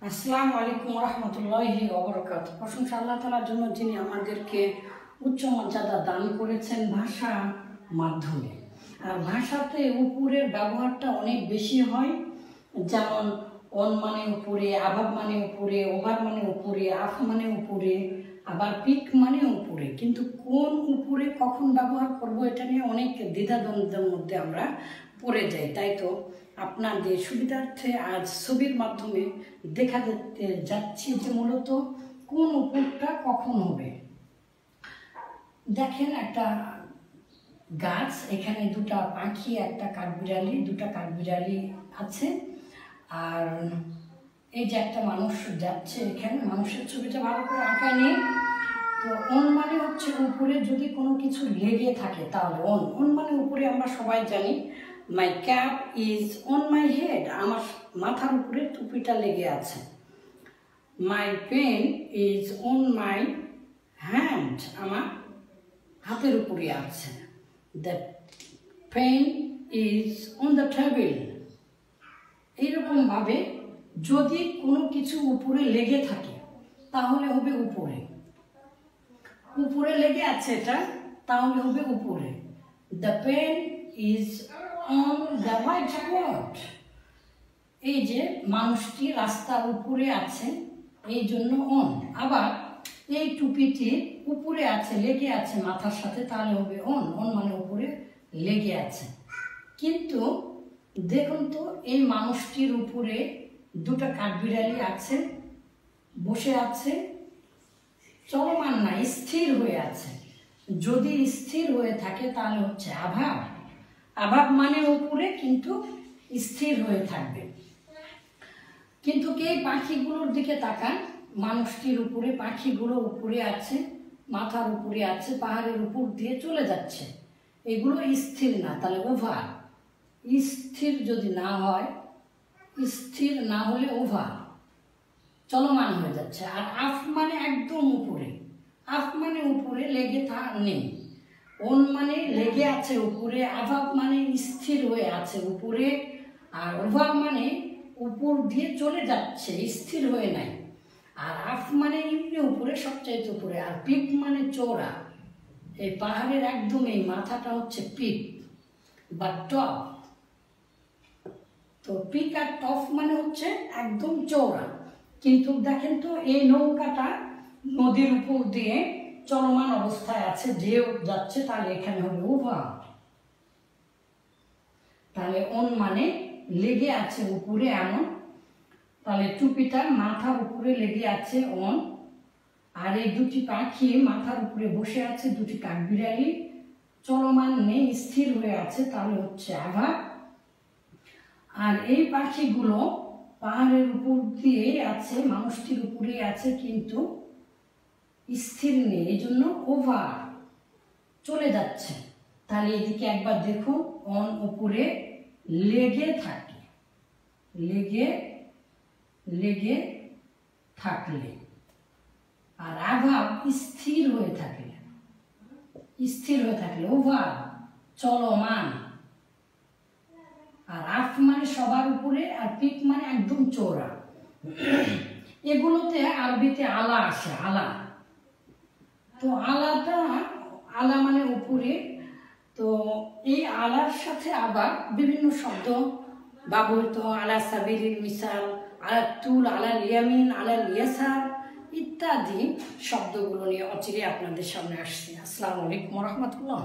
আসসালামু আলাইকুম রহমতুল্লাহি ওবরাকাত। প্রশংসা আল্লাহ তাআলার জন্য যিনি আমাদেরকে উচ্চ মর্যাদা দান করেছেন ভাষা মাধ্যমে। আর ভাষাতে উপরের ব্যবহারটা অনেক বেশি হয়, যেমন অন মানে উপরে, আভাব মানে উপরে, ওভার মানে উপরে, আফ মানে উপরে, আবার পিক মানে উপরে। কিন্তু কোন উপরে কখন ব্যবহার করব এটা নিয়ে অনেক দ্বিধাদ্বন্দ্বের মধ্যে আমরা পড়ে যাই। তাই তো আপনাদের সুবিধার্থে আজ ছবির মাধ্যমে দেখাতে যাচ্ছি যে মূলত কোন উপরটা কখন হবে। দেখেন একটা গাছ, এখানে দুটা পাখি, একটা কাঠবিড়ালি, দুটা কাঠবিড়ালি আছে। আর এই যে একটা মানুষ যাচ্ছে, এখানে মানুষের ছবিটা ভালো করে আঁকা নেই। তো অন মানে হচ্ছে উপরে যদি কোনো কিছু লেগে থাকে তাহলে অন। অন মানে উপরে আমরা সবাই জানি। My cap is on my head, আমার মাথার উপরে টুপিটা লেগে আছে। My pen is on my hand, আমার হাতের উপরে আছে। The pen is on the table. এইরকমভাবে যদি কোনো কিছু উপরে লেগে থাকে তাহলে হবে উপরে। উপরে লেগে আছে এটা, তাহলে হবে উপরে। The pen is on the whiteboard. এই যে মানুষটি রাস্তার উপরে আছে, এই জন্য অন। আবার এই টুপিটি উপরে আছে, লেগে আছে মাথার সাথে, তাহলে হবে অন। অন মানে উপরে লেগে আছে। কিন্তু দেখুন তো, এই মানুষটির উপরে দুটা কাঠবিড়ালি আছে, বসে আছে, চলমান না, স্থির হয়ে আছে। যদি স্থির হয়ে থাকে তাহলে হচ্ছে আভাব। আভাব মানে উপরে কিন্তু স্থির হয়ে থাকবে। কিন্তু এই পাখিগুলোর দিকে তাকান, মানুষটির উপরে, পাখিগুলো উপরে আছে, মাথার উপরে আছে, পাহাড়ের উপর দিয়ে চলে যাচ্ছে। এগুলো স্থির না, তাহলে ওভার। স্থির যদি না হয়, স্থির না হলে ওভার, চলমান হয়ে যাচ্ছে। আর আফ মানে একদম উপরে। আফ মানে উপরে, লেগে নেই। অন মানে লেগে আছে উপরে, আভাব মানে স্থির হয়ে আছে উপরে, আর ওভার মানে উপর দিয়ে চলে যাচ্ছে, স্থির হয়ে নাই। আর আফ মানে এমনি উপরে, সবচাইতে উপরে। আর পিক মানে চওড়া। এই পাহাড়ের একদম এই মাথাটা হচ্ছে পিক বা টপ। তো পিক আর টপ মানে হচ্ছে একদম চওড়া। কিন্তু দেখেন তো, এই নৌকাটা নদীর উপর দিয়ে চলমান অবস্থায় আছে, ঢেউ যাচ্ছে, তাহলে এখানে হবে ওভার। তাহলে অন মানে লেগে আছে উপরে এমন, তাহলে টুপিটা মাথার উপরে লেগে আছে অন। আর এই দুটি পাখি মাথার উপরে বসে আছে, দুটি কাঠবিড়ালি, চলমান নেই, স্থির হয়ে আছে, তাহলে হচ্ছে আভাব। আর এই পাখিগুলো পাহাড়ের উপর দিয়ে আছে, মানুষটির উপরে আছে, কিন্তু স্থির নেই, এই জন্য ওভার, চলে যাচ্ছে। তাহলে এদিকে একবার দেখুন, অন উপরে লেগে থাকে, লেগে থাকলে। আর আভাব স্থির হয়ে থাকলে, ওভার, চলমান। আর আফ মানে সবার উপরে, আর পিক মানে একদম চওড়া। এগুলোতে আরবিতে আলা আসে, আলা। তো আলা মানে উপরে। তো এই আলার সাথে আবার বিভিন্ন শব্দ ব্যবহৃত, আলা সাবিরিল মিসাল, আলা তুল, আলা ইয়ামিন, আলা ইয়াসার ইত্যাদি শব্দগুলো নিয়ে অচিরে আপনাদের সামনে আসছে। আসসালামু আলাইকুম রহমতুল্লাহ।